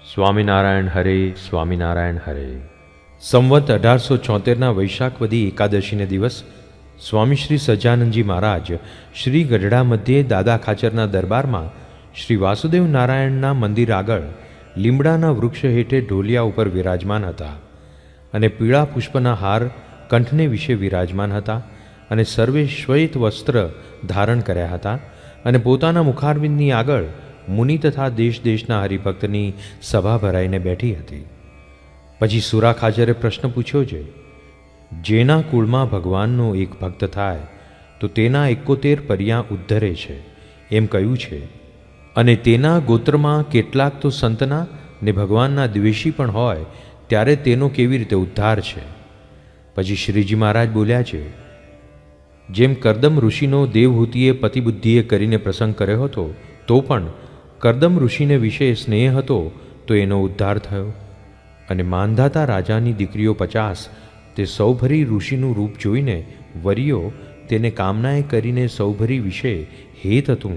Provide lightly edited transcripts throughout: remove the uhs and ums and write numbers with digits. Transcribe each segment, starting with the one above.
સ્વામિનારાયણ હરે, સ્વામિનારાયણ હરે. સંવત 1876ના વૈશાખવદી એકાદશીને દિવસ સ્વામી શ્રી સહજાનંદજી મહારાજ શ્રી ગઢડા મધ્યે દાદા ખાચરના દરબારમાં શ્રી વાસુદેવ નારાયણના મંદિર આગળ લીમડાના વૃક્ષ હેઠે ઢોલિયા ઉપર વિરાજમાન હતા અને પીળા પુષ્પના હાર કંઠને વિશે વિરાજમાન હતા અને સર્વે શ્વેત વસ્ત્ર ધારણ કર્યા હતા અને પોતાના મુખારવિંદની આગળ મુનિ તથા દેશ દેશના હરિભક્તની સભા ભરાઈને બેઠી હતી. પછી સુરા ખાચરે પ્રશ્ન પૂછ્યો છે, જેના કુળમાં ભગવાનનો એક ભક્ત થાય તો તેના 71 પર્યા ઉદ્ધરે છે એમ કહ્યું છે, અને તેના ગોત્રમાં કેટલાક તો સંતના ને ભગવાનના દ્વેષી પણ હોય ત્યારે તેનો કેવી રીતે ઉદ્ધાર છે. પછી શ્રીજી મહારાજ બોલ્યા છે, જેમ કરદમ ઋષિનો દેવહૂતિએ પતિબુદ્ધિએ કરીને પ્રસંગ કર્યો હતો તો પણ કરદમ ઋષિને વિશે સ્નેહ હતો તો એનો ઉદ્ધાર થયો. અને માંધાતા રાજાની દીકરીઓ 50 તે સૌભરી ઋષિનું રૂપ જોઈને વરીઓ તેને કામનાએ કરીને સૌભરી વિશે હેત હતું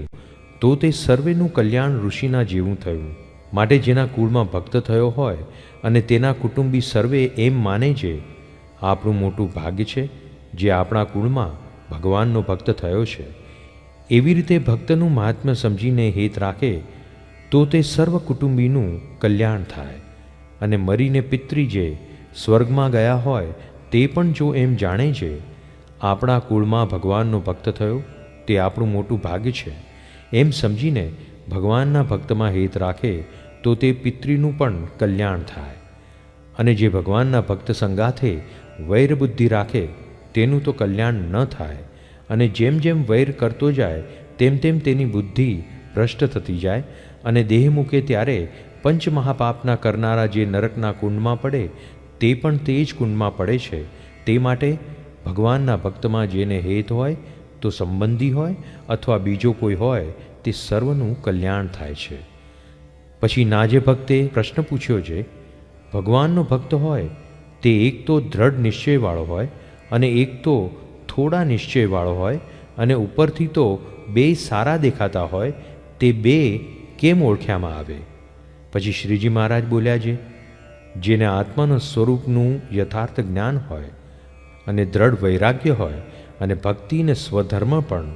તો તે સર્વેનું કલ્યાણ ઋષિના જેવું થયું. માટે જેના કુળમાં ભક્ત થયો હોય અને તેના કુટુંબી સર્વે એમ માને છે, આપણું મોટું ભાગ્ય છે જે આપણા કુળમાં ભગવાનનો ભક્ત થયો છે. એવી રીતે ભક્તનું મહાત્મ્ય સમજીને હેત રાખે તો તે સર્વ કુટુંબીનું કલ્યાણ થાય. અને મરીને પિતરી જે સ્વર્ગમાં ગયા હોય તે પણ જો એમ જાણે છે, આપણા કુળમાં ભગવાનનો ભક્ત થયો તે આપણું મોટું ભાગ્ય છે એમ સમજીને ભગવાનના ભક્તમાં હેત રાખે તો તે પિતરીનું પણ કલ્યાણ થાય. અને જે ભગવાનના ભક્ત સંગાથે વૈરબુદ્ધિ રાખે તેનું તો કલ્યાણ ન થાય. અને જેમ જેમ વૈર કરતો જાય તેમ તેમ તેની બુદ્ધિ ભ્રષ્ટ થતી જાય અને દેહ મૂકે ત્યારે પંચમહાપાપના કરનારા જે નરકના કુંડમાં પડે તે પણ તે જ કુંડમાં પડે છે. તે માટે ભગવાનના ભક્તમાં જેને હેત હોય તો સંબંધી હોય અથવા બીજો કોઈ હોય તે સર્વનું કલ્યાણ થાય છે. પછી નાજે ભક્તે પ્રશ્ન પૂછ્યો છે, ભગવાનનો ભક્ત હોય તે એક તો દ્રઢ નિશ્ચયવાળો હોય અને એક તો થોડા નિશ્ચયવાળો હોય અને ઉપરથી તો બે સારા દેખાતા હોય, તે બે કેમ ઓળખ્યામાં આવે? પછી શ્રીજી મહારાજ બોલ્યા છે, જેને આત્માના સ્વરૂપનું યથાર્થ જ્ઞાન હોય અને દ્રઢ વૈરાગ્ય હોય અને ભક્તિને સ્વધર્મ પણ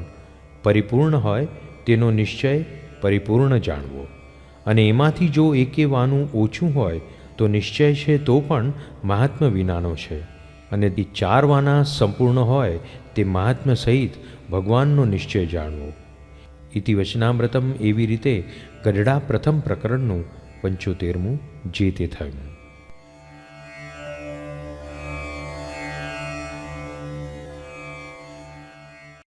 પરિપૂર્ણ હોય તેનો નિશ્ચય પરિપૂર્ણ જાણવો. અને એમાંથી જો એકે વાનું ઓછું હોય તો નિશ્ચય છે તો પણ મહાત્મ્ય વિનાનો છે. અને તે 4 વાના સંપૂર્ણ હોય તે મહાત્મ્ય સહિત ભગવાનનો નિશ્ચય જાણવો. ઇતિ વચનામૃતમ. એવી રીતે ગઢડા પ્રથમ પ્રકરણનું 75મું જે તે થયું.